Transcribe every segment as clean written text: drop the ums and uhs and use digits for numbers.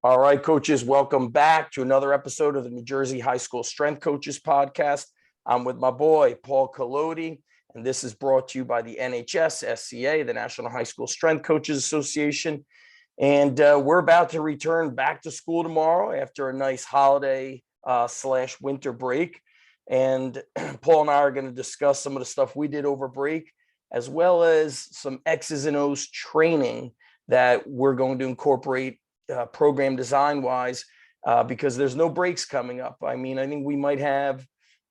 All right, coaches, welcome back to another episode of the New Jersey High School Strength Coaches Podcast. I'm with my boy, Paul Kolody, and this is brought to you by the NHS SCA, the National High School Strength Coaches Association. And we're about to return back to school tomorrow after a nice holiday / winter break. And Paul and I are going to discuss some of the stuff we did over break, as well as some X's and O's training that we're going to incorporate program design wise, because there's no breaks coming up. I mean, I think we might have,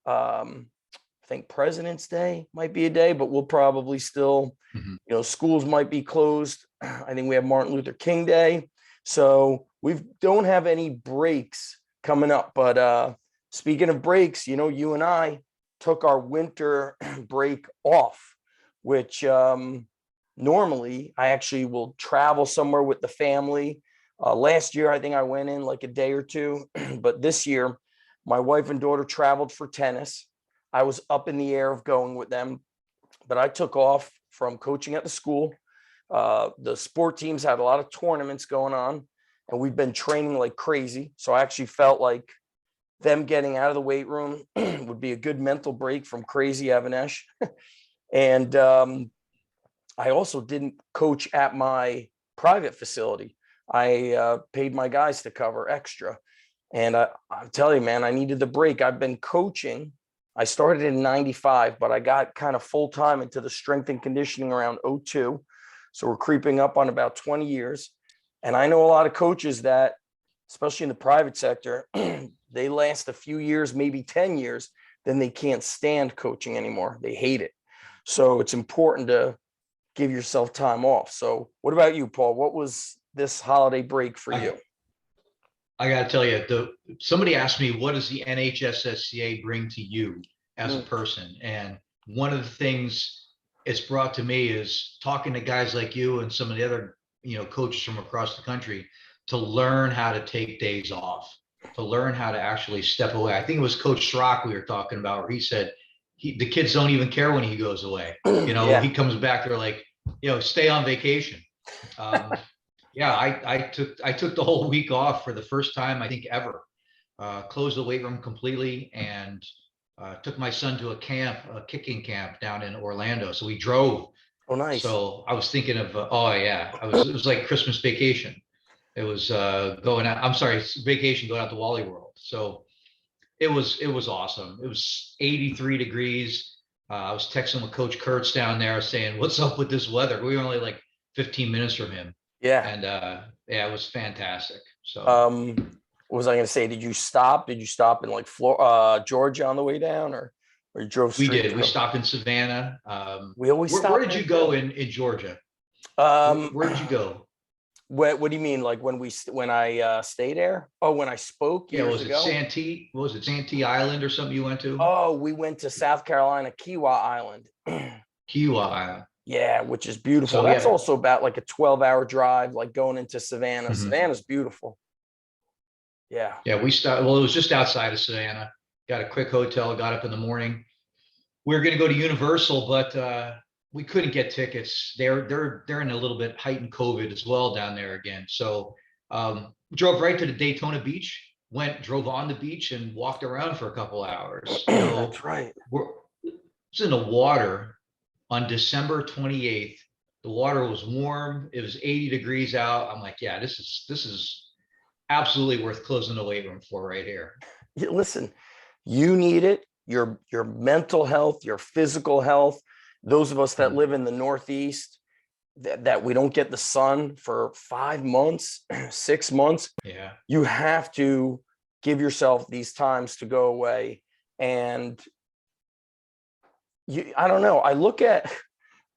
I think President's Day might be a day, but we'll probably still, schools might be closed. I think we have Martin Luther King Day. So we don't have any breaks coming up. But speaking of breaks, you and I took our winter break off, which normally I actually will travel somewhere with the family. Last year, I think I went in like a day or two, but this year, my wife and daughter traveled for tennis. I was up in the air of going with them, but I took off from coaching at the school. The sport teams had a lot of tournaments going on, and we've been training like crazy. So I actually felt like them getting out of the weight room would be a good mental break from crazy Avanesh. And I also didn't coach at my private facility. I paid my guys to cover extra. And I'm telling you, man, I needed the break. I've been coaching. I started in 95, but I got kind of full time into the strength and conditioning around 02. So we're creeping up on about 20 years. And I know a lot of coaches that, especially in the private sector, they last a few years, maybe 10 years, then they can't stand coaching anymore. They hate it. So it's important to give yourself time off. So what about you, Paul? What was this holiday break for you? I got to tell you, somebody asked me, what does the NHSSCA bring to you as a person? And one of the things it's brought to me is talking to guys like you and some of the other, coaches from across the country to learn how to take days off, to learn how to actually step away. I think it was Coach Schrock we were talking about, where he said the kids don't even care when he goes away. Yeah. He comes back, they're like, stay on vacation. Yeah, I took the whole week off for the first time, I think, ever. Closed the weight room completely and took my son to a kicking camp down in Orlando. So we drove. Oh, nice. So I was thinking of, it was like Christmas vacation. It was vacation going out to Wally World. So it was awesome. It was 83 degrees. I was texting with Coach Kurtz down there saying, what's up with this weather? We were only like 15 minutes from him. Yeah. And it was fantastic. So what was I going to say? Did you stop in like Georgia on the way down, or you drove straight? We did. We stopped in Savannah. We always stop. Where did you go in Georgia? Where did you go? What do you mean? Like when I stayed there? Oh, when I spoke years ago? Was it Santee Island or something you went to? Oh, we went to South Carolina, Kiowa Island. Kiowa Island. Yeah, which is beautiful. So, that's also about like a 12-hour drive, like going into Savannah. Mm-hmm. Savannah's beautiful. Yeah. Yeah, we stopped. Well, it was just outside of Savannah. Got a quick hotel, got up in the morning. We were going to go to Universal, but we couldn't get tickets. They're in a little bit heightened COVID as well down there again. So drove right to the Daytona Beach, drove on the beach and walked around for a couple hours. That's right. It's in the water. On December 28th, the water was warm. It was 80 degrees out. I'm like, yeah, this is absolutely worth closing the weight room for right here. Listen, you need it. Your mental health, your physical health. Those of us that live in the Northeast, that we don't get the sun for 5 months, 6 months. Yeah, you have to give yourself these times to go away. And I don't know. I look at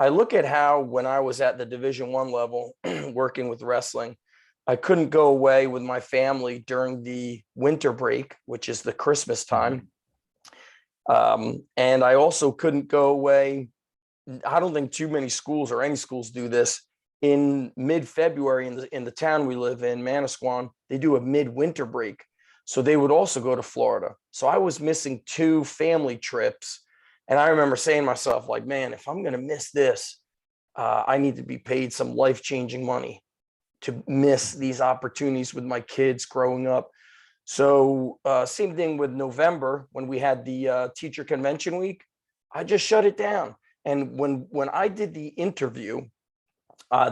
how when I was at the Division I level working with wrestling, I couldn't go away with my family during the winter break, which is the Christmas time. And I also couldn't go away. I don't think too many schools or any schools do this. In mid-February in the town we live in, Manasquan, they do a midwinter break. So they would also go to Florida. So I was missing 2 family trips. And I remember saying to myself, like, man, if I'm going to miss this, I need to be paid some life-changing money to miss these opportunities with my kids growing up. So same thing with November when we had the teacher convention week. I just shut it down. And when I did the interview,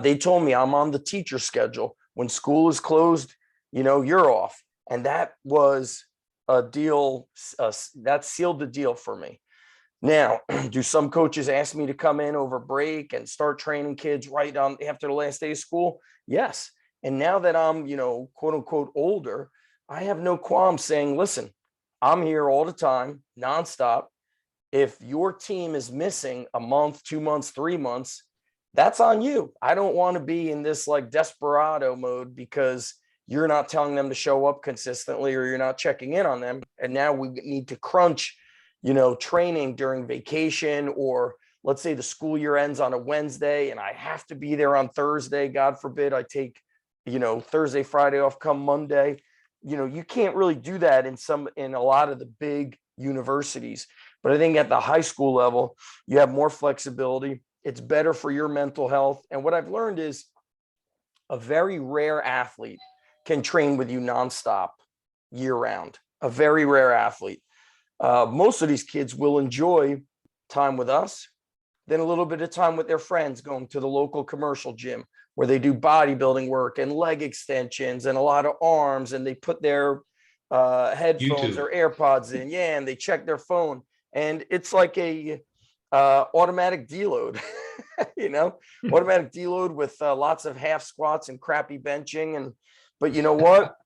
they told me I'm on the teacher schedule. When school is closed, you're off. And that was a deal that sealed the deal for me. Now, do some coaches ask me to come in over break and start training kids right on after the last day of school? Yes. And now that I'm, quote unquote, older, I have no qualms saying, listen, I'm here all the time, nonstop. If your team is missing a month, 2 months, 3 months, that's on you. I don't want to be in this like desperado mode because you're not telling them to show up consistently or you're not checking in on them. And now we need to crunch, training during vacation, or let's say the school year ends on a Wednesday and I have to be there on Thursday. God forbid I take, Thursday, Friday off come Monday. You can't really do that in a lot of the big universities. But I think at the high school level, you have more flexibility. It's better for your mental health. And what I've learned is a very rare athlete can train with you nonstop year round. A very rare athlete. Most of these kids will enjoy time with us, then a little bit of time with their friends, going to the local commercial gym where they do bodybuilding work and leg extensions and a lot of arms, and they put their headphones YouTube or AirPods in, and they check their phone, and it's like a automatic deload, automatic deload with lots of half squats and crappy benching, but you know what?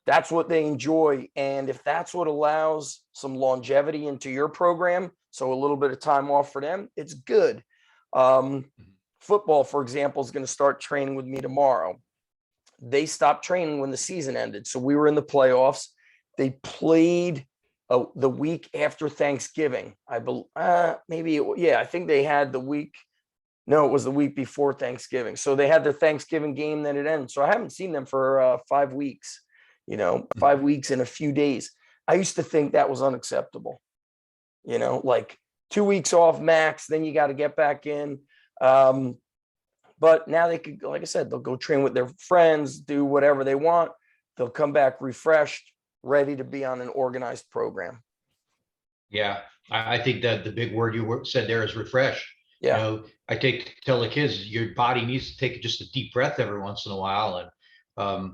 That's what they enjoy. And if that's what allows some longevity into your program, so a little bit of time off for them, it's good. Football, for example, is going to start training with me tomorrow. They stopped training when the season ended. So we were in the playoffs. They played the week after Thanksgiving. I think they had the week. No, it was the week before Thanksgiving. So they had their Thanksgiving game, then it ended. So I haven't seen them for 5 weeks. 5 weeks in a few days. I used to think that was unacceptable, like 2 weeks off max, then you got to get back in. But now they could, like I said, they'll go train with their friends, do whatever they want. They'll come back refreshed, ready to be on an organized program. Yeah, I think that the big word you said there is refresh. Yeah. I tell the kids your body needs to take just a deep breath every once in a while, and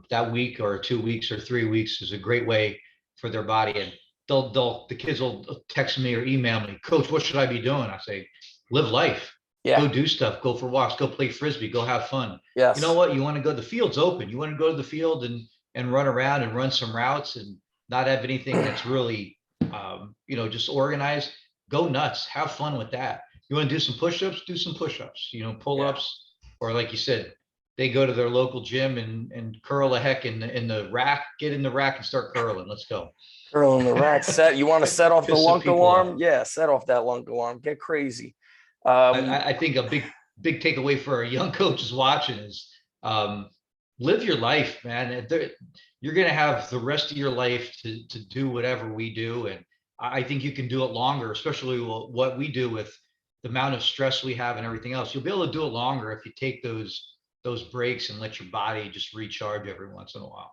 that week or 2 weeks or 3 weeks is a great way for their body. And the kids will text me or email me, Coach, what should I be doing? I say, live life. Yeah. Go do stuff. Go for walks. Go play frisbee. Go have fun. Yes. You know what? You want to go. The field's open. You want to go to the field and run around and run some routes and not have anything that's really, just organized. Go nuts. Have fun with that. You want to do some push-ups? Do some push-ups. Pull-ups, or like you said, they go to their local gym and curl a heck in the rack. Get in the rack and start curling. Let's go. Curl in the rack. You want to set off the lunk alarm? Up. Yeah, set off that lunk alarm. Get crazy. I think a big takeaway for our young coaches watching is live your life, man. You're going to have the rest of your life to do whatever we do. And I think you can do it longer, especially what we do with the amount of stress we have and everything else. You'll be able to do it longer if you take those breaks and let your body just recharge every once in a while.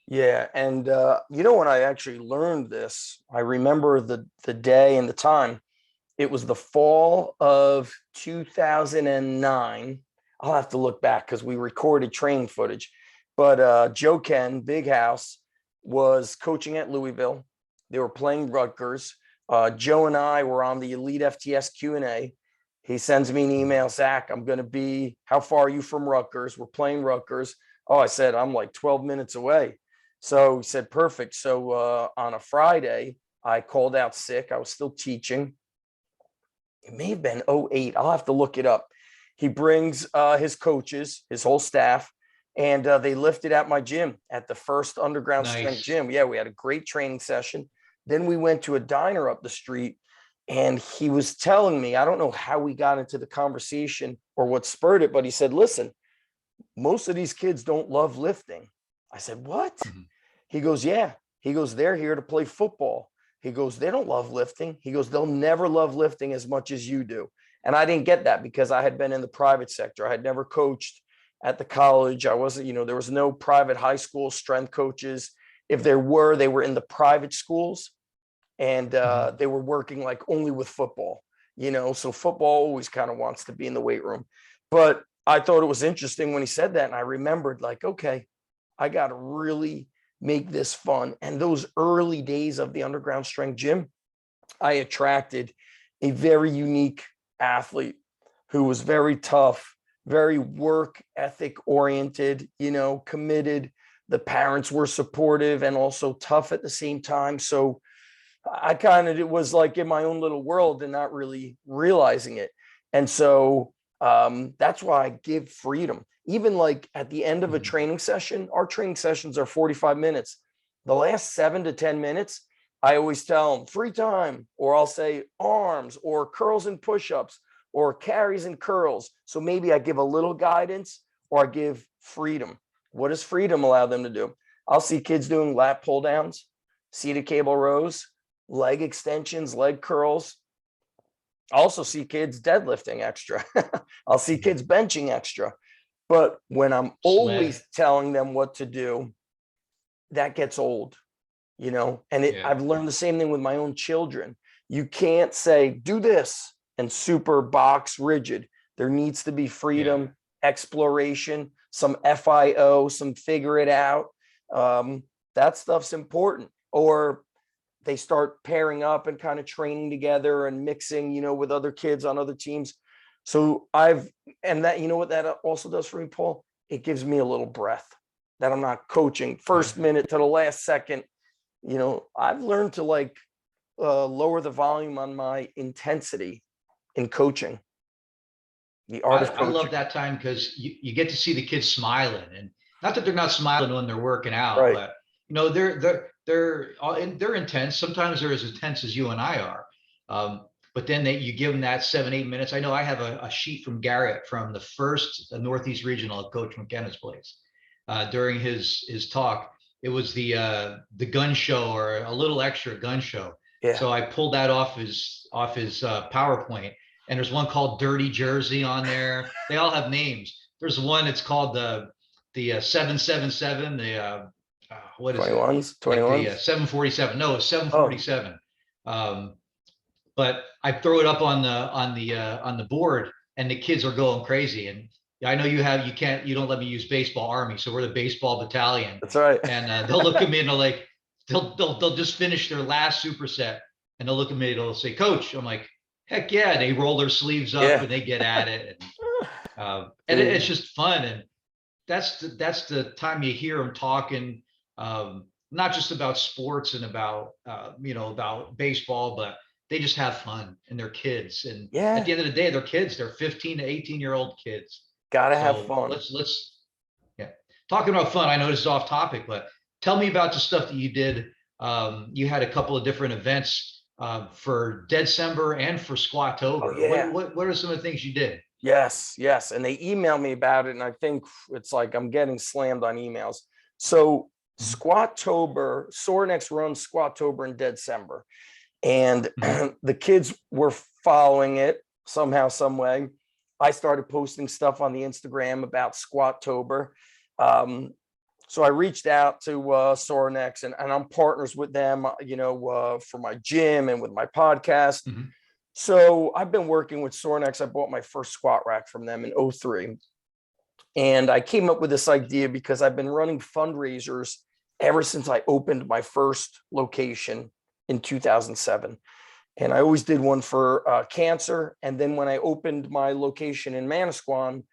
Yeah. And, when I actually learned this, I remember the day and the time. It was the fall of 2009. I'll have to look back because we recorded training footage. But Joe Ken, Big House, was coaching at Louisville. They were playing Rutgers. Joe and I were on the Elite FTS Q&A. He sends me an email, Zach, how far are you from Rutgers? We're playing Rutgers. Oh, I said, I'm like 12 minutes away. So he said, perfect. So on a Friday, I called out sick. I was still teaching. It may have been 2008. I'll have to look it up. He brings his coaches, his whole staff, and they lifted at my gym at the first underground strength gym. Yeah, we had a great training session. Then we went to a diner up the street, and he was telling me, I don't know how we got into the conversation or what spurred it, but he said, listen, most of these kids don't love lifting. I said, what? Mm-hmm. He goes, yeah. He goes, they're here to play football. He goes, they don't love lifting. He goes, they'll never love lifting as much as you do. And I didn't get that because I had been in the private sector. I had never coached at the college. I wasn't, there was no private high school strength coaches. If there were, they were in the private schools, and they were working like only with football, so football always kind of wants to be in the weight room. But I thought it was interesting when he said that. And I remembered, like, okay, I got to really make this fun. And those early days of the underground strength gym, I attracted a very unique athlete who was very tough, very work ethic oriented, committed. The parents were supportive and also tough at the same time. So it was like in my own little world and not really realizing it. And so that's why I give freedom. Even like at the end of a training session, our training sessions are 45 minutes. The last 7 to 10 minutes, I always tell them free time, or I'll say arms or curls and push-ups or carries and curls. So maybe I give a little guidance or I give freedom. What does freedom allow them to do? I'll see kids doing lat pull downs, seated cable rows, leg extensions, leg curls. I also see kids deadlifting extra. I'll see kids benching extra. But when I'm always telling them what to do, that gets old, and I've learned the same thing with my own children. You can't say, do this and super box rigid. There needs to be freedom, exploration, some FIO, some figure it out. That stuff's important. Or they start pairing up and kind of training together and mixing, with other kids on other teams. So that, what that also does for me, Paul? It gives me a little breath that I'm not coaching first minute to the last second. I've learned to lower the volume on my intensity in coaching. The art of coaching. I love that time because you get to see the kids smiling, and not that they're not smiling when they're working out, right. But they're intense. Sometimes they're as intense as you and I are. But then you give them that 7-8 minutes. I know I have a sheet from Garrett from the first Northeast Regional at Coach McKenna's place. During his talk, it was the gun show, or a little extra gun show. Yeah. So I pulled that off his PowerPoint, and there's one called Dirty Jersey on there. They all have names. There's one that's called the 777. What is 21s, it? 21s? Like the 747. No, it's 747. But I throw it up on the board, and the kids are going crazy. And I know you don't let me use baseball army, so we're the baseball battalion. That's right. And they'll look at me and they'll just finish their last superset, and they'll look at me and they'll say, "Coach." I'm like, "Heck yeah!" They roll their sleeves up and they get at it, and it's just fun. And that's the time you hear them talking, not just about sports and about about baseball, but they just have fun, and they're kids. And at the end of the day, they're kids. They're 15 to 18-year-old kids. Gotta have fun. Let's talking about fun. I know this is off topic, but tell me about the stuff that you did. You had a couple of different events for December and for Squatober. Oh, yeah. What are some of the things you did? Yes. And they emailed me about it, and I think it's like I'm getting slammed on emails. So Squatober, Sorenex runs Squatober in December, and the kids were following it somehow, some way. I started posting stuff on the Instagram about Squatober. So I reached out to Sorenex, and I'm partners with them, for my gym and with my podcast. So I've been working with Sorenex. I bought my first squat rack from them in 2003. And I came up with this idea because I've been running fundraisers ever since I opened my first location in 2007. And I always did one for cancer. And then when I opened my location in Manasquan,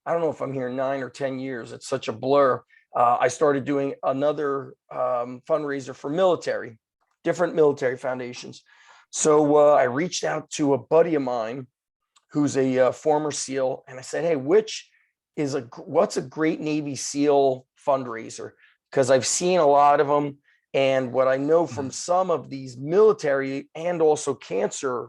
I don't know if I'm here 9 or 10 years. It's such a blur. I started doing another fundraiser for different military foundations. So I reached out to a buddy of mine who's a former SEAL. And I said, hey, what's a great Navy SEAL fundraiser? Because I've seen a lot of them. And what I know from some of these military and also cancer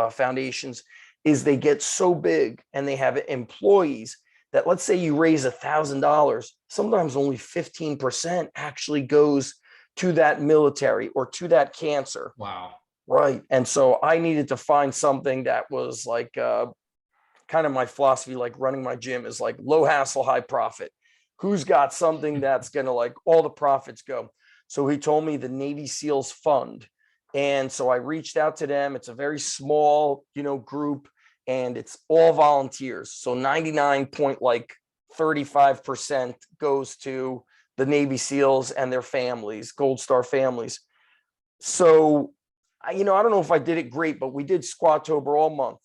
foundations is they get so big and they have employees that, let's say you raise $1,000, sometimes only 15% actually goes to that military or to that cancer. Wow. Right. And so I needed to find something that was like kind kind of my philosophy, like running my gym, is like low hassle, high profit. Who's got something that's going to like all the profits go? So he told me the Navy SEALs Fund. And so I reached out to them. It's a very small, group, and it's all volunteers. So 99.35% goes to the Navy SEALs and their families, Gold Star families. So, I don't know if I did it great, but we did Squattober all month,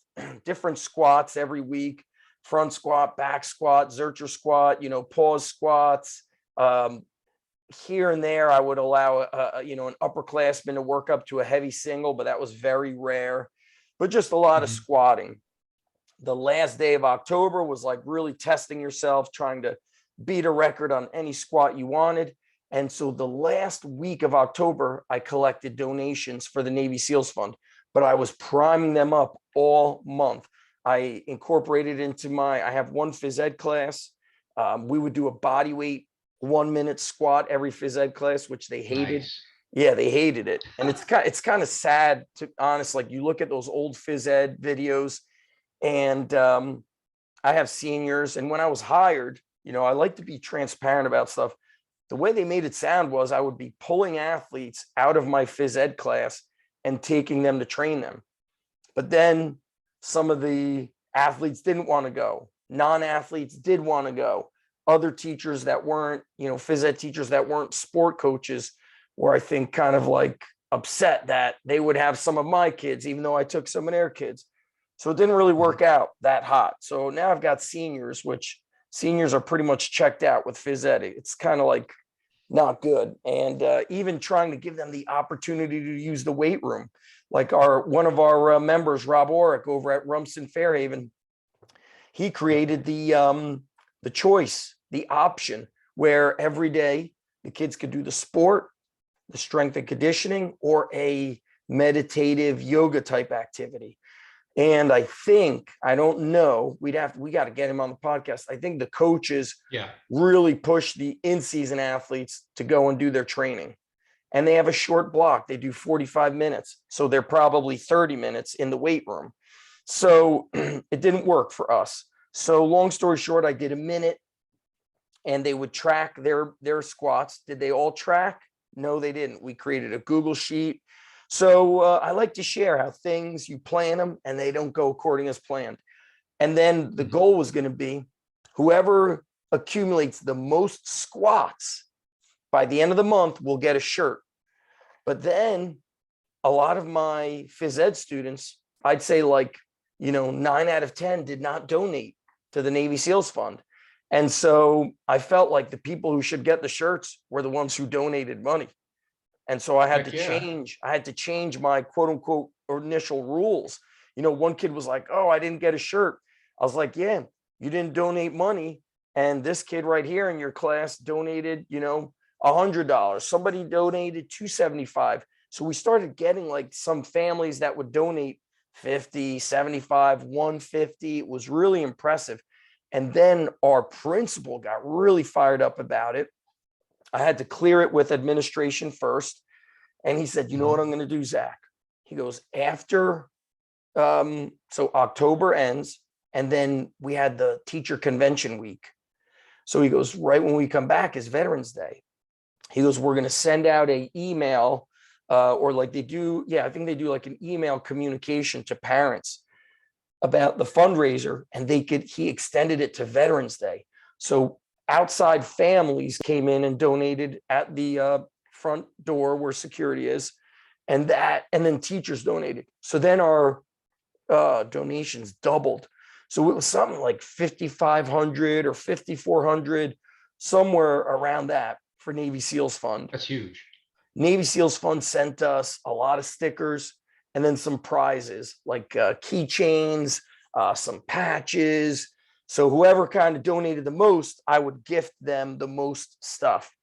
different squats every week, front squat, back squat, Zercher squat, pause squats. Here and there, I would allow an upperclassman to work up to a heavy single, but that was very rare. But just a lot of squatting. The last day of October was like really testing yourself, trying to beat a record on any squat you wanted. And so the last week of October, I collected donations for the Navy SEALs Fund, but I was priming them up all month. I incorporated into I have one phys ed class. We would do a body weight 1 minute squat every phys ed class, which they hated. Nice. Yeah, they hated it. And it's kind of sad, to honest. Like, you look at those old phys ed videos, and I have seniors. And when I was hired, I like to be transparent about stuff. The way they made it sound was I would be pulling athletes out of my phys ed class and taking them to train them. But then some of the athletes didn't want to go. Non-athletes did want to go. Other teachers that weren't, phys ed teachers that weren't sport coaches were, I think, kind of like upset that they would have some of my kids, even though I took some of their kids. So it didn't really work out that hot. So now I've got seniors, which seniors are pretty much checked out with phys ed. It's kind of like not good. And even trying to give them the opportunity to use the weight room. Like one of our members, Rob Orick, over at Rumson Fairhaven, he created the choice, the option, where every day the kids could do the sport, the strength and conditioning, or a meditative yoga type activity. And I don't know, we got to get him on the podcast. I think the coaches really push the in-season athletes to go and do their training. And they have a short block. They do 45 minutes. So they're probably 30 minutes in the weight room. So it didn't work for us. So long story short, I did a minute, and they would track their squats. Did they all track? No, they didn't. We created a Google sheet. So I like to share how things, you plan them and they don't go according as planned. And then the goal was going to be whoever accumulates the most squats by the end of the month will get a shirt. But then a lot of my phys ed students, I'd say 9 out of 10 did not donate to the Navy SEALs Fund. And so I felt like the people who should get the shirts were the ones who donated money. And so I had to change my quote unquote initial rules. One kid was like, "Oh, I didn't get a shirt." I was like, "Yeah, you didn't donate money. And this kid right here in your class donated, $100. Somebody donated $275. So we started getting like some families that would donate 50, 75, 150. It was really impressive. And then our principal got really fired up about it. I had to clear it with administration first. And he said, "You know what I'm going to do, Zach?" He goes, "After, so October ends, and then we had the teacher convention week." So he goes, "Right when we come back is Veterans Day." He goes, "We're going to send out an email or like they do. Yeah, I think they do like an email communication to parents about the fundraiser." And he extended it to Veterans Day. So outside families came in and donated at the front door where security is, and then teachers donated. So then our donations doubled. So it was something like 5,500 or 5,400, somewhere around that for Navy SEALs Fund. That's huge. Navy SEALs Fund sent us a lot of stickers and then some prizes like keychains, some patches. So whoever kind of donated the most, I would gift them the most stuff.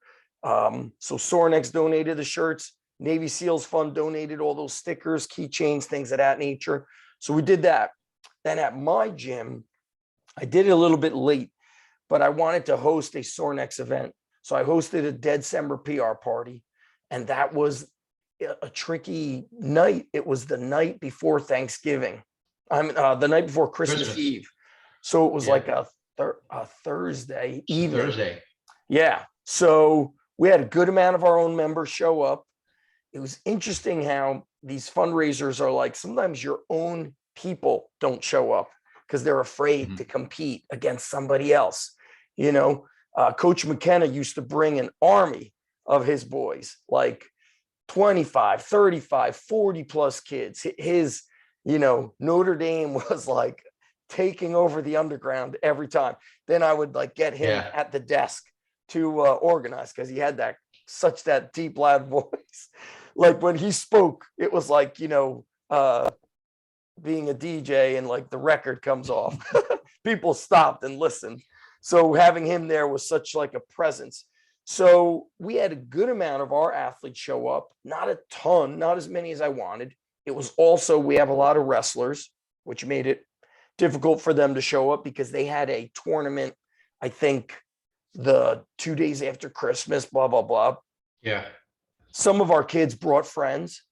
So Sornex donated the shirts. Navy SEALs Fund donated all those stickers, keychains, things of that nature. So we did that. Then at my gym, I did it a little bit late, but I wanted to host a Sornex event. So I hosted a December PR party, and that was a tricky night. It was the night before Thanksgiving. The night before Christmas Eve. So it was Yeah. like a Thursday It's a evening. Thursday. Yeah. So we had a good amount of our own members show up. It was interesting how these fundraisers are like, sometimes your own people don't show up because they're afraid to compete against somebody else. You know, Coach McKenna used to bring an army of his boys, like 25, 35, 40 plus kids. His, Notre Dame was like taking over the underground every time. Then I would like get him Yeah. at the desk to organize because he had that deep, loud voice. Like when he spoke, it was like, being a DJ and like the record comes off, people stopped and listened. So having him there was such like a presence. So we had a good amount of our athletes show up, not a ton, not as many as I wanted. It was also, we have a lot of wrestlers, which made it difficult for them to show up because they had a tournament, I think the 2 days after Christmas, blah, blah, blah. Yeah. Some of our kids brought friends.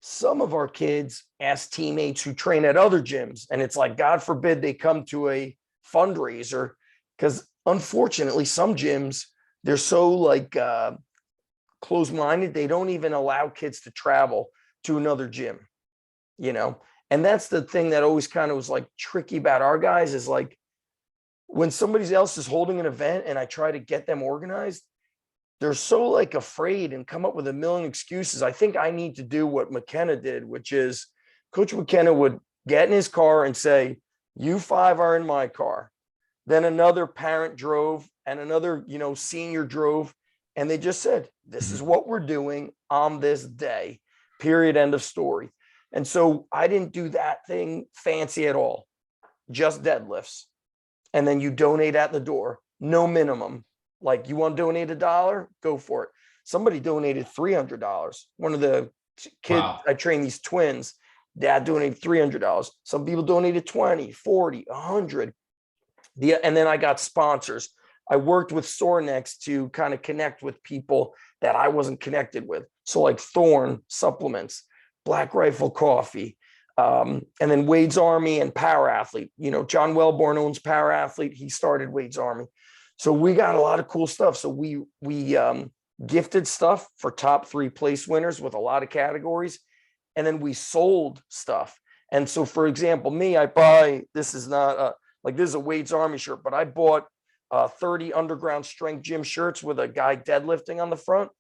Some of our kids asked teammates who train at other gyms. And it's like, God forbid they come to a fundraiser, because unfortunately, some gyms, they're so like closed-minded, they don't even allow kids to travel to another gym, And that's the thing that always kind of was like tricky about our guys is like, when somebody else is holding an event and I try to get them organized, they're so like afraid and come up with a million excuses. I think I need to do what McKenna did, which is Coach McKenna would get in his car and say, you 5 are in my car. Then another parent drove and another, senior drove. And they just said, this is what we're doing on this day, period, end of story. And so I didn't do that thing fancy at all, just deadlifts. And then you donate at the door, no minimum. Like, you want to donate $1, go for it. Somebody donated $300. One of the kids, wow. I train these twins, dad donated $300. Some people donated 20, 40, 100. And then I got sponsors. I worked with Sorenex to kind of connect with people that I wasn't connected with. So like Thorn Supplements, Black Rifle Coffee, and then Wade's Army and Power Athlete. John Wellborn owns Power Athlete. He started Wade's Army. So we got a lot of cool stuff. So we gifted stuff for top 3 place winners with a lot of categories. And then we sold stuff. And so, for example, me, I buy, this is not this is a Wade's Army shirt, but I bought 30 underground strength gym shirts with a guy deadlifting on the front.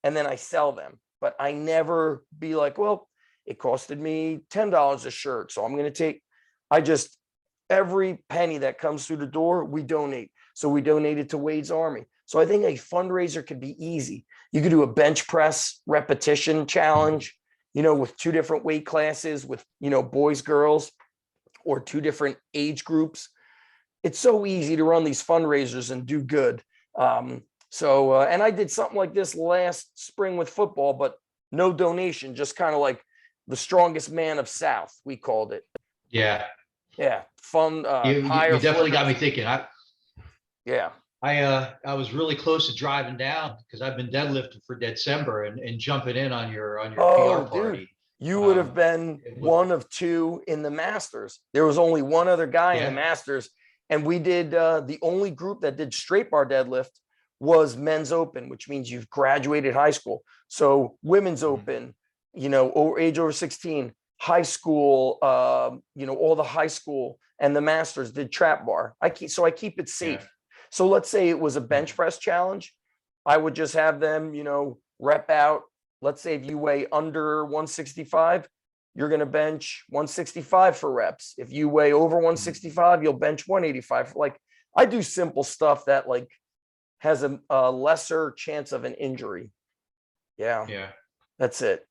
And then I sell them. But I never be like, well, it costed me $10 a shirt, so I'm going to take, every penny that comes through the door, we donate. So we donated to Wade's Army. So I think a fundraiser could be easy. You could do a bench press repetition challenge, with 2 different weight classes with, boys, girls, or 2 different age groups. It's so easy to run these fundraisers and do good. And I did something like this last spring with football, but no donation, just kind of like the strongest man of South, we called it. Yeah. Yeah. Fun. You definitely got me thinking. I was really close to driving down because I've been deadlifting for December and jumping in on your PR party. Dude, you would have been one of 2 in the Masters. There was only one other guy in the Masters. And we did, the only group that did straight bar deadlift was men's open, which means you've graduated high school. So women's open, age over 16, high school, all the high school and the Masters did trap bar. I keep it safe. Yeah. So let's say it was a bench press challenge. I would just have them, rep out. Let's say if you weigh under 165, you're going to bench 165 for reps. If you weigh over 165, you'll bench 185. Like, I do simple stuff that like has a lesser chance of an injury. Yeah. Yeah. That's it.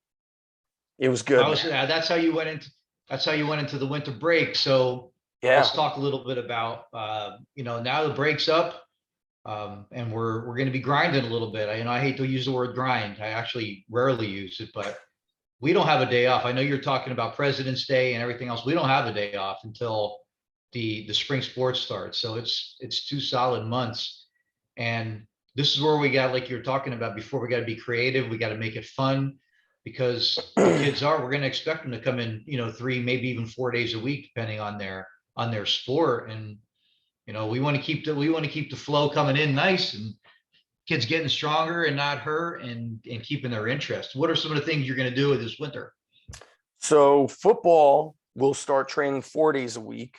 It was good. That's how you went into the winter break. So let's talk a little bit about, now the break's up, and we're going to be grinding a little bit. I hate to use the word grind. I actually rarely use it, but we don't have a day off. I know you're talking about President's Day and everything else. We don't have a day off until the spring sports starts. So it's 2 solid months. And this is where we got, like you were talking about before, we got to be creative. We got to make it fun, because the kids we're going to expect them to come in, 3, maybe even 4 days a week, depending on their sport. And We want to keep the flow coming in nice, and kids getting stronger and not hurt, and keeping their interest. What are some of the things you're going to do this winter? So football will start training 4 days a week.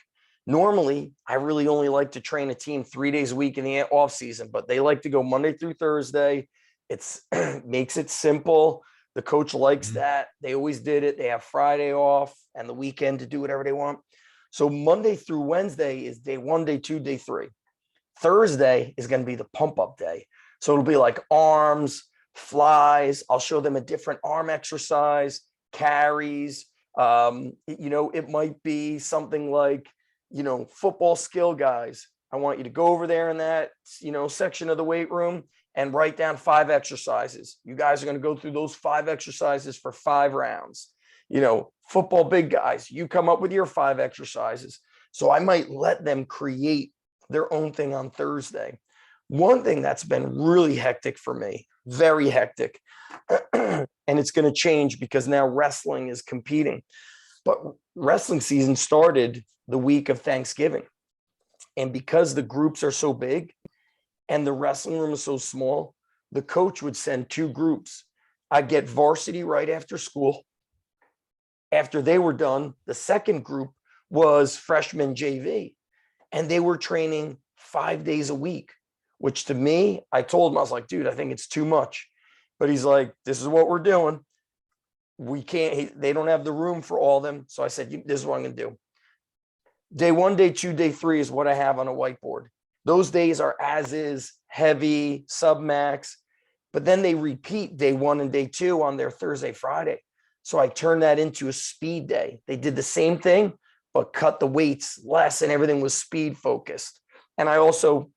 Normally, I really only like to train a team 3 days a week in the off season, but they like to go Monday through Thursday. It's makes it simple. The coach likes that. They always did it. They have Friday off and the weekend to do whatever they want. So Monday through Wednesday is day 1, day 2, day 3. Thursday is going to be the pump up day. So it'll be like arms, flies. I'll show them a different arm exercise, carries. It might be something like, football skill guys. I want you to go over there in that, section of the weight room and write down 5 exercises. You guys are going to go through those 5 exercises for 5 rounds. Football big guys, you come up with your 5 exercises. So I might let them create their own thing on Thursday. One thing that's been really hectic for me, very hectic, and it's going to change because now wrestling is competing. But wrestling season started the week of Thanksgiving. And because the groups are so big and the wrestling room is so small, the coach would send 2 groups. I'd get varsity right after school. After they were done, the second group was freshman JV, and they were training 5 days a week, which to me, I told him, I was like, dude, I think it's too much. But he's like, this is what we're doing. We can't, they don't have the room for all of them. So I said, this is what I'm going to do. Day 1, day 2, day 3 is what I have on a whiteboard. Those days are as is, heavy, submax, but then they repeat day 1 and day 2 on their Thursday, Friday. So I turned that into a speed day. They did the same thing, but cut the weights less and everything was speed focused. And I also,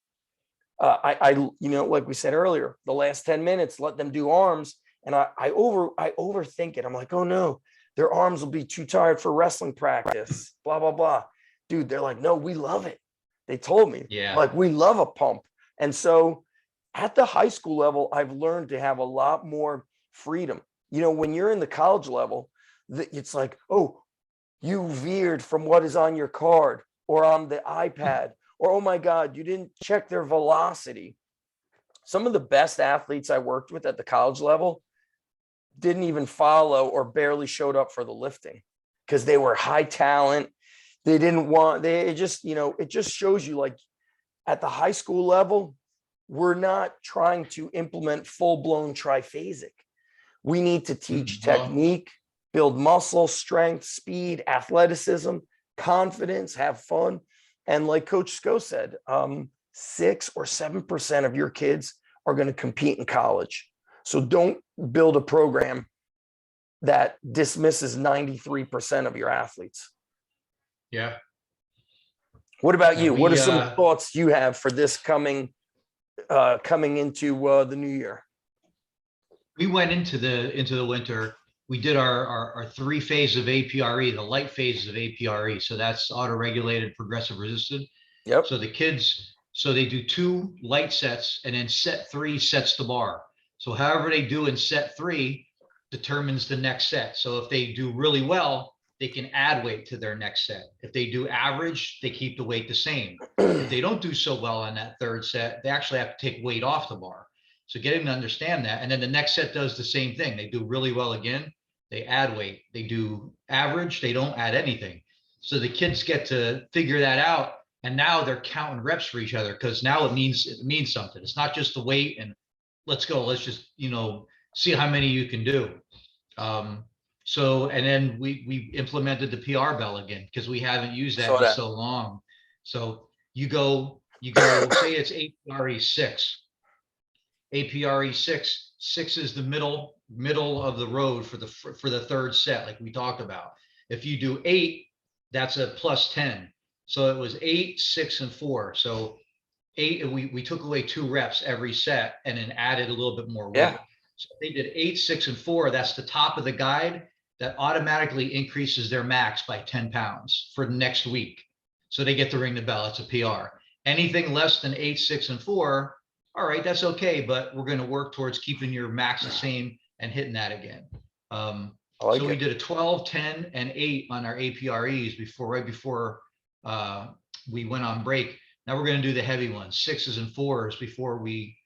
like we said earlier, the last 10 minutes, let them do arms. And I overthink it. I'm like, oh no, their arms will be too tired for wrestling practice, blah, blah, blah. Dude, they're like, no, we love it. They told me, like, we love a pump. And so at the high school level, I've learned to have a lot more freedom. When you're in the college level, it's like, oh, you veered from what is on your card or on the iPad, or, oh my God, you didn't check their velocity. Some of the best athletes I worked with at the college level didn't even follow or barely showed up for the lifting because they were high talent. They didn't want, it just shows you, like, at the high school level, we're not trying to implement full-blown triphasic. We need to teach technique, build muscle, strength, speed, athleticism, confidence, have fun. And like Coach Sco said, 6 or 7% of your kids are going to compete in college. So don't build a program that dismisses 93% of your athletes. Yeah. What about you? What are some thoughts you have for this coming into the new year? We went into the winter. We did our 3 phases of APRE, the light phases of APRE. So that's auto-regulated progressive resisted. Yep. So the kids, they do 2 light sets, and then set 3 sets the bar. So however they do in set 3 determines the next set. So if they do really well, they can add weight to their next set. If they do average, they keep the weight the same. If they don't do so well on that 3rd set, they actually have to take weight off the bar. So getting to understand that. And then the next set does the same thing. They do really well again, they add weight. They do average, they don't add anything. So the kids get to figure that out. And now they're counting reps for each other, because now it means something. It's not just the weight and let's go, let's just, see how many you can do. And then we implemented the PR bell again, because we haven't used that in so long. So you go, say it's APRE 6. APRE 6 is the middle of the road for the 3rd set, like we talked about. If you do 8, that's a plus 10. So it was 8, 6, and 4. So 8, we took away 2 reps every set and then added a little bit more weight. Yeah. So if they did 8, 6, and 4, that's the top of the guide. That automatically increases their max by 10 pounds for next week. So they get to ring the bell. It's a PR. Anything less than 8, 6, and 4, all right, that's okay, but we're going to work towards keeping your max the same and hitting that again. We did a 12, 10, and 8 on our APREs right before we went on break. Now we're going to do the heavy ones, 6s and 4s before we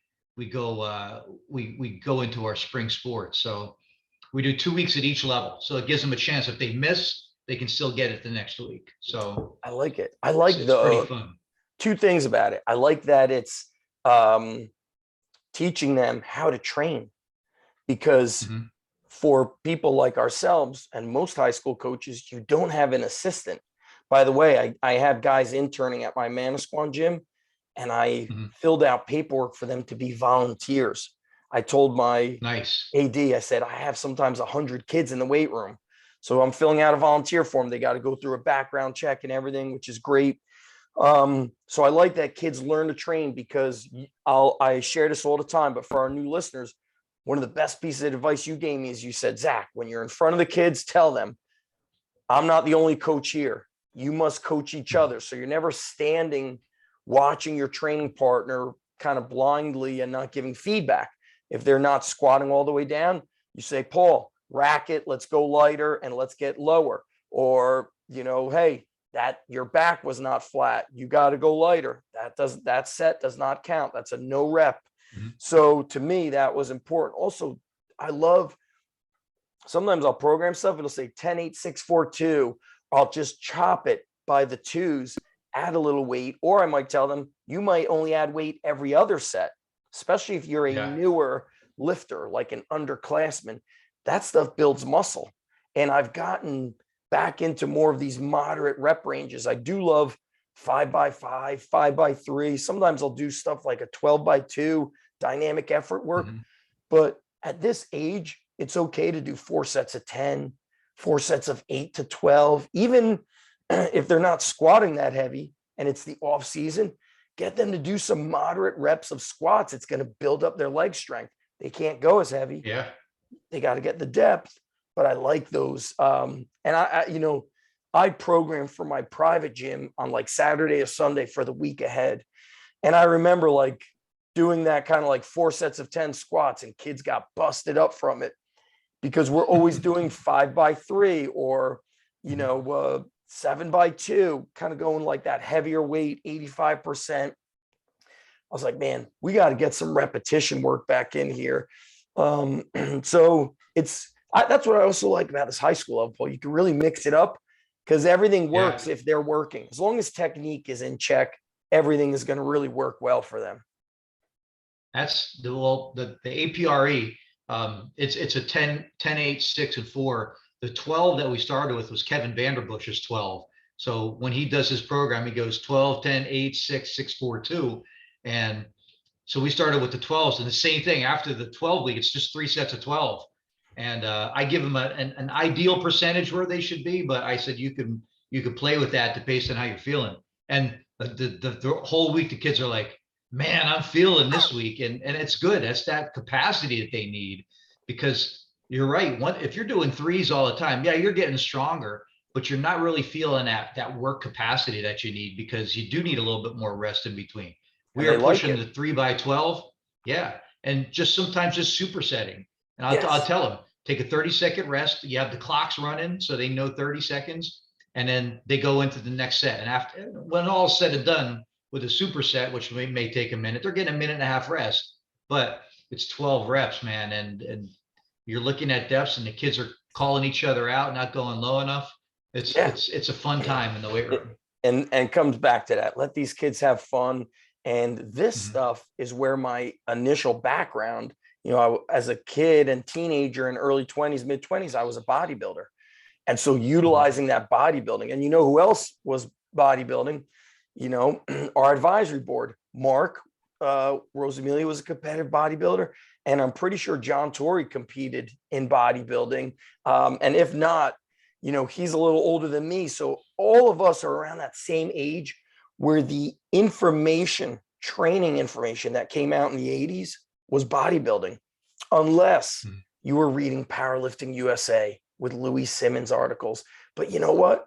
go into our spring sports. So we do 2 weeks at each level. So it gives them a chance. If they miss, they can still get it the next week. So I like it. I like it's pretty fun. Two things about it. I like that it's teaching them how to train, because for people like ourselves and most high school coaches, you don't have an assistant. By the way, I have guys interning at my Manasquan gym, and I filled out paperwork for them to be volunteers. I told my Nice. AD, I said, I have sometimes 100 kids in the weight room. So I'm filling out a volunteer form. They got to go through a background check and everything, which is great. So I like that kids learn to train, because I share this all the time, but for our new listeners, one of the best pieces of advice you gave me is you said, Zach, when you're in front of the kids, tell them, I'm not the only coach here. You must coach each other. So you're never standing watching your training partner kind of blindly and not giving feedback. If they're not squatting all the way down, you say, Paul, rack it, let's go lighter and let's get lower. Or, hey, that your back was not flat, you got to go lighter. That set does not count. That's a no rep. So to me, that was important. Also, I love, sometimes I'll program stuff, it'll say 10, 8, 6, 4, 2. I'll just chop it by the twos, add a little weight, or I might tell them, you might only add weight every other set, especially if you're a newer lifter, like an underclassman. That stuff builds muscle. And I've gotten back into more of these moderate rep ranges. I do love 5x5, 5x3. Sometimes I'll do stuff like a 12x2 dynamic effort work. But at this age, it's okay to do 4 sets of 10, 4 sets of 8 to 12, even if they're not squatting that heavy and it's the off season. Get them to do some moderate reps of squats. It's going to build up their leg strength. They can't go as heavy. Yeah. They got to get the depth, but I like those. And I program for my private gym on like Saturday or Sunday for the week ahead. And I remember like doing that kind of like 4 sets of 10 squats, and kids got busted up from it, because we're always doing 5x3 or, 7x2, kind of going like that heavier weight, 85%. I was like, man, we got to get some repetition work back in here. So that's what I also like about this high school level, Paul. You can really mix it up, because everything works if they're working. As long as technique is in check, everything is going to really work well for them. That's the APRE. It's a 10, 8, 6, and 4. The 12 that we started with was Kevin Vanderbush's 12. So when he does his program, he goes 12, 10, 8, 6, 6, 4, 2. And so we started with the 12s, and the same thing after the 12 week, it's just 3 sets of 12. And I give them an ideal percentage where they should be, but I said, you can play with that based on how you're feeling. And the whole week, the kids are like, man, I'm feeling this week. And it's good. That's that capacity that they need, because you're right. If you're doing 3s all the time, you're getting stronger, but you're not really feeling that work capacity that you need, because you do need a little bit more rest in between. We are pushing the 3x12. Yeah. And just sometimes just supersetting. And I'll tell them, take a 30-second rest. You have the clocks running, so they know 30 seconds. And then they go into the next set. And after, when all said and done with a superset, which may take a minute, they're getting a minute and a half rest. But it's 12 reps, man. And you're looking at depths, and the kids are calling each other out, not going low enough. It's a fun time in the weight room. And it comes back to that. Let these kids have fun. And this stuff is where my initial background, as a kid and teenager in early 20s, mid 20s, I was a bodybuilder. And so utilizing that bodybuilding, and who else was bodybuilding? Our advisory board, Mark Rosamilia was a competitive bodybuilder. And I'm pretty sure John Torrey competed in bodybuilding. And if not, he's a little older than me. So all of us are around that same age, where the training information that came out in the 80s was bodybuilding, unless you were reading Powerlifting USA with Louis Simmons articles. But you know what?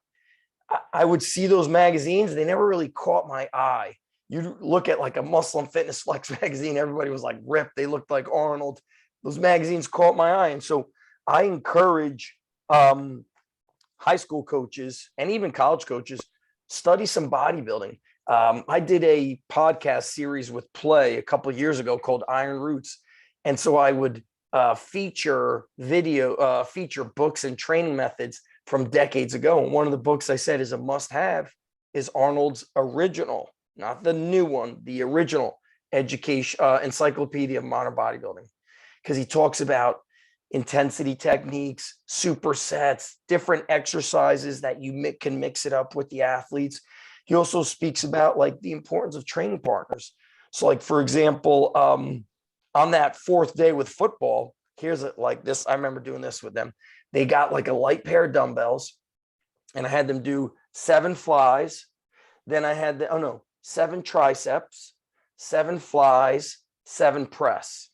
I would see those magazines. They never really caught my eye. You look at like a Muscle and Fitness Flex magazine, everybody was like ripped. They looked like Arnold. Those magazines caught my eye. And so I encourage high school coaches and even college coaches, study some bodybuilding. I did a podcast series with Play a couple of years ago called Iron Roots. And so I would feature books and training methods from decades ago. And one of the books I said is a must-have is Arnold's original, not the new one, the original education encyclopedia of modern bodybuilding, because he talks about intensity techniques, supersets, different exercises that you can mix it up with the athletes. He also speaks about like the importance of training partners. So like, for example, on that fourth day with football, here's it like this. I remember doing this with them. They got like a light pair of dumbbells and I had them do 7 flies. Then I had 7 triceps, 7 flies, 7 press.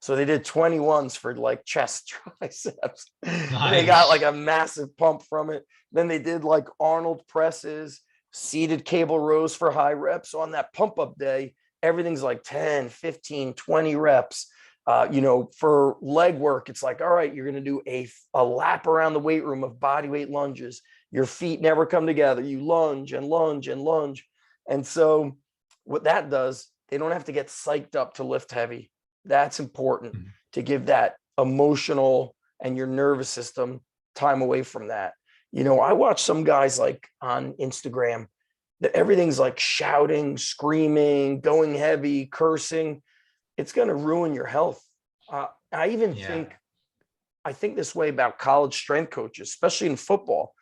So they did 21s for like chest triceps. Nice. They got like a massive pump from it. Then they did like Arnold presses, seated cable rows for high reps. So on that pump up day, everything's like 10, 15, 20 reps. For leg work, it's like, all right, you're going to do a lap around the weight room of body weight lunges. Your feet never come together. You lunge and lunge and lunge. And so what that does, they don't have to get psyched up to lift heavy. That's important to give that emotional and your nervous system time away from that. I watch some guys like on Instagram that everything's like shouting, screaming, going heavy, cursing. It's going to ruin your health. I think this way about college strength coaches, especially in football.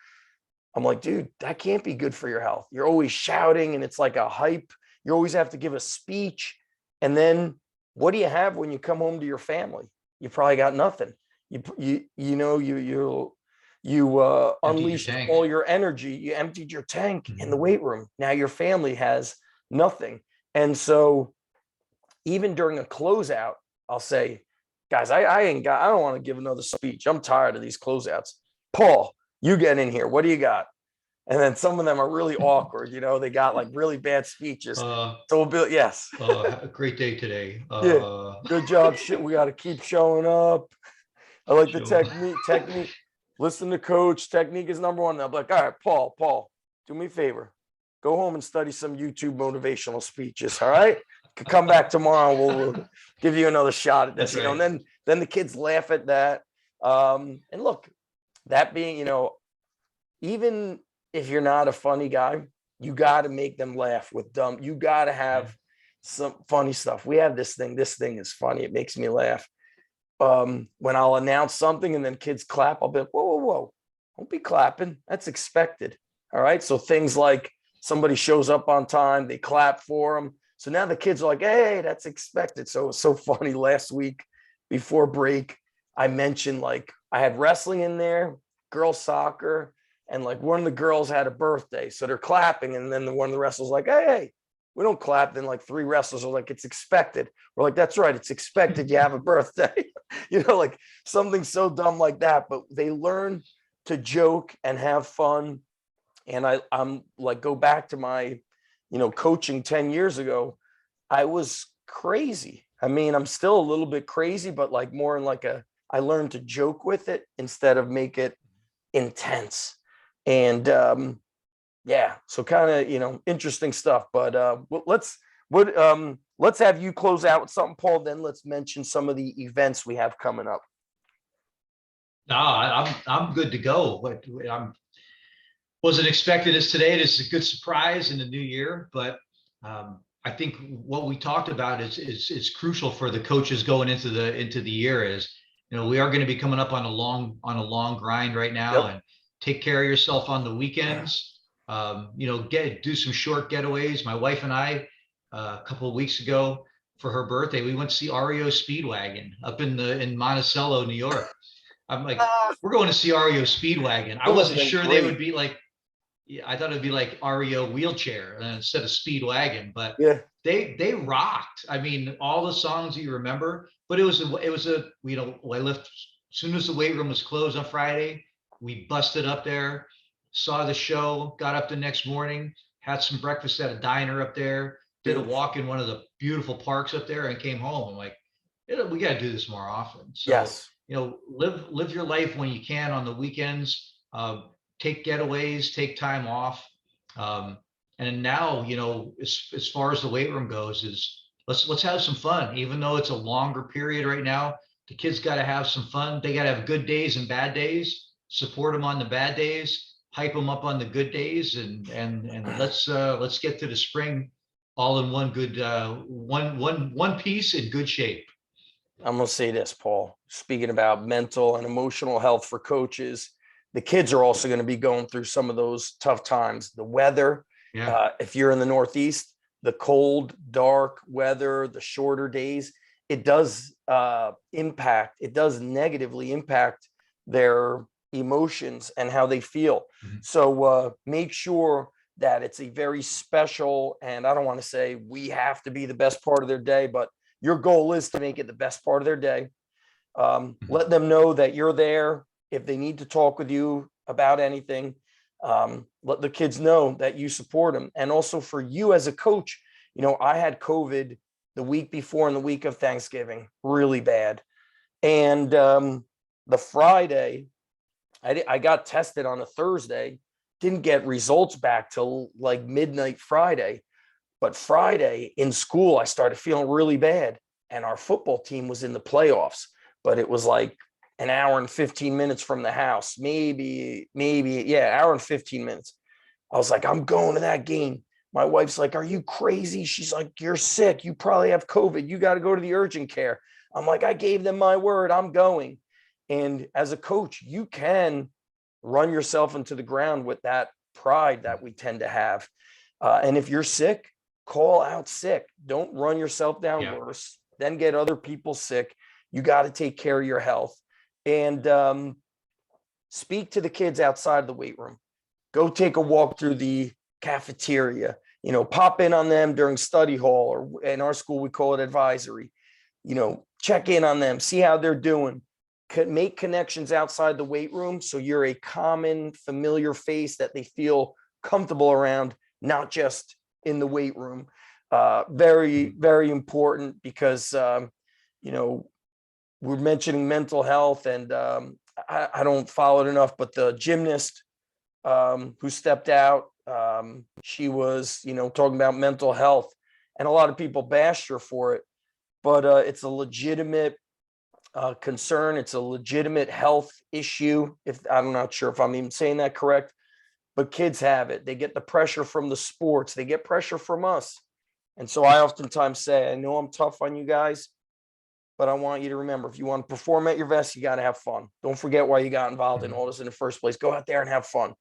I'm like, dude, that can't be good for your health. You're always shouting and it's like a hype. You always have to give a speech. And then what do you have when you come home to your family? You probably got nothing. You unleashed all your energy. You emptied your tank in the weight room. Now your family has nothing. And so even during a closeout, I'll say, guys, I don't want to give another speech. I'm tired of these closeouts. Paul, you get in here. What do you got? And then some of them are really awkward. They got like really bad speeches. So we'll be, yes. A great day today. Yeah, good job. Shit, we got to keep showing up. I like the technique. Listen to coach. Technique is number one. I'll be like, all right, Paul, do me a favor. Go home and study some YouTube motivational speeches. All right. Come back tomorrow. We'll give you another shot at this. Right. And then the kids laugh at that. And look, that being, even if you're not a funny guy, you got to make them laugh with dumb. You got to have some funny stuff. We have this thing. This thing is funny. It makes me laugh. When I'll announce something and then kids clap, I'll be like, whoa. Don't be clapping. That's expected. All right. So things like somebody shows up on time, they clap for them. So now the kids are like, hey, that's expected. So it was so funny. Last week before break, I mentioned like I had wrestling in there, girls soccer, and like one of the girls had a birthday. So they're clapping. And then one of the wrestlers like, hey, we don't clap. Then like 3 wrestlers are like, it's expected. We're like, that's right. It's expected. You have a birthday. Like something so dumb like that. But they learn to joke and have fun. And I'm like, go back to my, coaching 10 years ago. I was crazy. I mean, I'm still a little bit crazy, but like more in like I learned to joke with it instead of make it intense. And so kind of, interesting stuff, but let's have you close out with something, Paul, then let's mention some of the events we have coming up. No, I'm good to go. But wasn't expected as today. This is a good surprise in the new year, but I think what we talked about is crucial for the coaches going into the year is, we are going to be coming up on a long grind right now. Yep. And take care of yourself on the weekends. Do some short getaways. My wife and I, a couple of weeks ago for her birthday, we went to see REO Speedwagon up in Monticello, New York. I'm like, we're going to see REO Speedwagon. I wasn't sure they would be like, I thought it'd be like REO Wheelchair instead of Speedwagon, but yeah, they rocked. I mean, all the songs you remember, but it was I left as soon as the weight room was closed on Friday. We busted up there, saw the show, got up the next morning, had some breakfast at a diner up there, did a walk in one of the beautiful parks up there, and came home. I'm like, we got to do this more often. So, yes. Live your life when you can on the weekends. Take getaways, take time off. And now, as far as the weight room goes, is let's have some fun. Even though it's a longer period right now, the kids got to have some fun. They got to have good days and bad days. Support them on the bad days, hype them up on the good days, and let's get to the spring all in one good one piece in good shape. I'm going to say this, Paul, speaking about mental and emotional health for coaches, the kids are also going to be going through some of those tough times. The weather, if you're in the Northeast, the cold, dark weather, the shorter days, it does negatively impact their emotions and how they feel. Mm-hmm. So make sure that it's a very special, and I don't want to say we have to be the best part of their day, but your goal is to make it the best part of their day. Let them know that you're there. If they need to talk with you about anything, let the kids know that you support them. And also for you as a coach, I had COVID the week before and the week of Thanksgiving, really bad. And the Friday, I got tested on a Thursday, didn't get results back till like midnight Friday. But Friday in school, I started feeling really bad. And our football team was in the playoffs, but it was like an hour and 15 minutes from the house, maybe, hour and 15 minutes. I was like, I'm going to that game. My wife's like, are you crazy? She's like, you're sick. You probably have COVID. You got to go to the urgent care. I'm like, I gave them my word. I'm going. And as a coach, you can run yourself into the ground with that pride that we tend to have. And if you're sick, call out sick. Don't run yourself down worse, then get other people sick. You got to take care of your health. And speak to the kids outside the weight room. Go take a walk through the cafeteria, pop in on them during study hall, or in our school, we call it advisory. Check in on them, see how they're doing. Make connections outside the weight room so you're a common, familiar face that they feel comfortable around, not just in the weight room. Very, very important because, we're mentioning mental health, and I don't follow it enough, but the gymnast who stepped out, she was, talking about mental health, and a lot of people bashed her for it, but it's a legitimate concern. It's a legitimate health issue. I'm not sure if I'm even saying that correct, but kids have it. They get the pressure from the sports. They get pressure from us. And so I oftentimes say, I know I'm tough on you guys, but I want you to remember, if you want to perform at your best, you got to have fun. Don't forget why you got involved in all this in the first place. Go out there and have fun.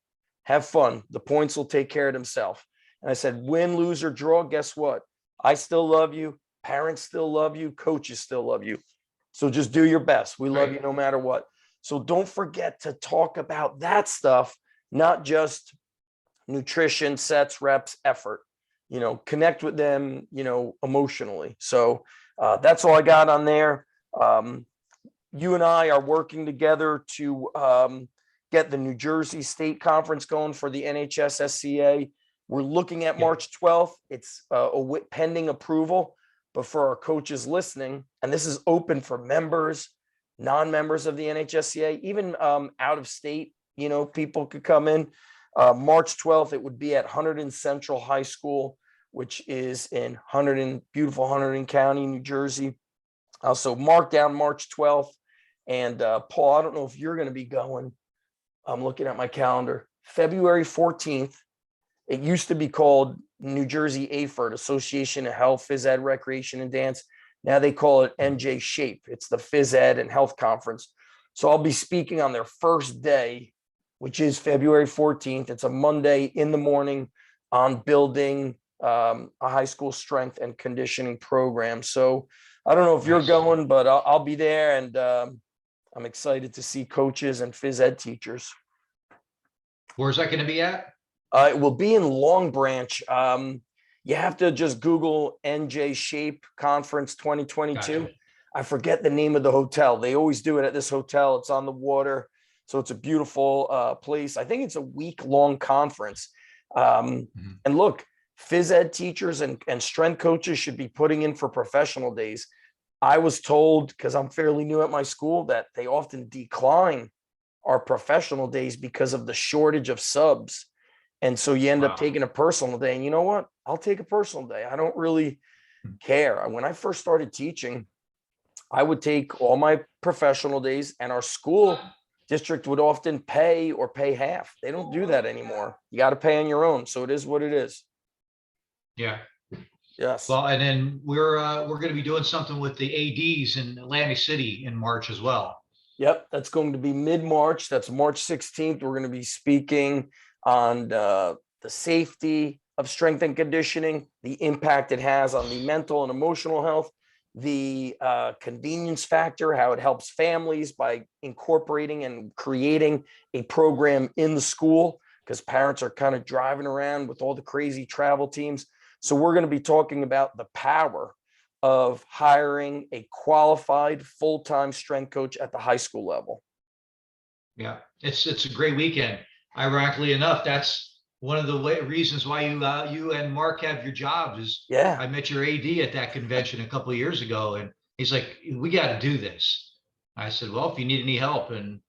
Have fun. The points will take care of themselves. And I said, win, lose, or draw, guess what? I still love you. Parents still love you. Coaches still love you. So just do your best. We love you no matter what. So don't forget to talk about that stuff, not just nutrition, sets, reps, effort. Connect with them, emotionally. So that's all I got on there. You and I are working together to get the New Jersey State Conference going for the NHS-SCA. We're looking at March 12th. It's pending approval, but for our coaches listening, and this is open for members, non-members of the NHS-SCA, even out of state, people could come in. March 12th, it would be at Hunterdon Central High School, which is in beautiful Hunterdon County, New Jersey. So mark down March 12th. And Paul, I don't know if you're going to be going. I'm looking at my calendar. February 14th. It used to be called New Jersey AFERT, Association of Health, Phys Ed, Recreation, and Dance. Now they call it NJ SHAPE. It's the Phys Ed and Health Conference. So I'll be speaking on their first day, which is February 14th. It's a Monday in the morning on building a high school strength and conditioning program. So I don't know if you're going, but I'll be there, and I'm excited to see coaches and phys ed teachers. Where's that going to be at? It will be in Long Branch. You have to just Google NJ SHAPE Conference 2022. Gotcha. I forget the name of the hotel. They always do it at this hotel. It's on the water. So it's a beautiful place. I think it's a week-long conference. And look, phys ed teachers and strength coaches should be putting in for professional days. I was told, because I'm fairly new at my school, that they often decline our professional days because of the shortage of subs. And so you end up Wow. taking a personal day. And you know what? I'll take a personal day. I don't really care. When I first started teaching, I would take all my professional days, and our school district would often pay or pay half. They don't do that anymore. You got to pay on your own. So it is what it is. Yeah. Yes. Well, and then we're going to be doing something with the ADs in Atlantic City in March as well. Yep. That's going to be mid-March. That's March 16th. We're going to be speaking on the safety of strength and conditioning, the impact it has on the mental and emotional health, the convenience factor, how it helps families by incorporating and creating a program in the school, because parents are kind of driving around with all the crazy travel teams. So we're going to be talking about the power of hiring a qualified full-time strength coach at the high school level. Yeah, it's a great weekend. Ironically enough, that's one of the reasons why you and Mark have your jobs. Is Yeah. I met your AD at that convention a couple of years ago, and he's like, "We got to do this." I said, "Well, if you need any help," and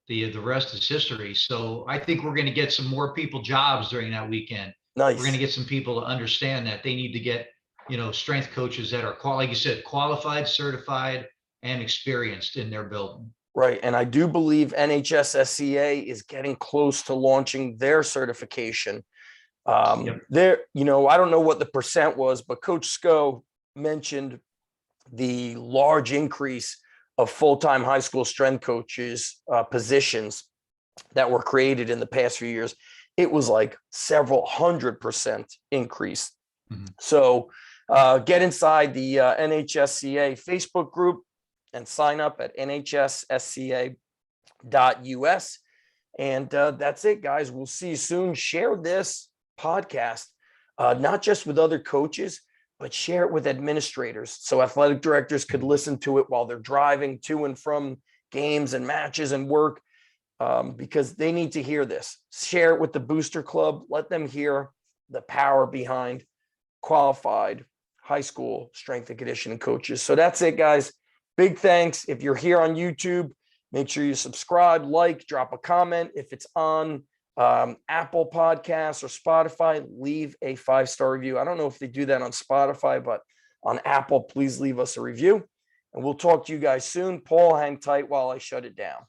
the rest is history. So I think we're going to get some more people jobs during that weekend. We're going to Nice. get some people to understand that they need to get, strength coaches that are like you said, qualified, certified, and experienced in their building. Right. And I do believe NHSSCA is getting close to launching their certification. Yep. There, I don't know what the percent was, but Coach Sco mentioned the large increase of full-time high school strength coaches positions that were created in the past few years. It was like several 100% increase. Mm-hmm. So get inside the NHSCA Facebook group and sign up at nhssca.us. And that's it, guys. We'll see you soon. Share this podcast, not just with other coaches, but share it with administrators, so athletic directors could listen to it while they're driving to and from games and matches and work, because they need to hear this. Share it with the booster club. Let them hear the power behind qualified high school strength and conditioning coaches. So that's it, guys. Big thanks. If you're here on YouTube, make sure you subscribe, like, drop a comment. If it's on Apple Podcasts or Spotify, leave a 5-star review. I don't know if they do that on Spotify, but on Apple, please leave us a review. And we'll talk to you guys soon. Paul, hang tight while I shut it down.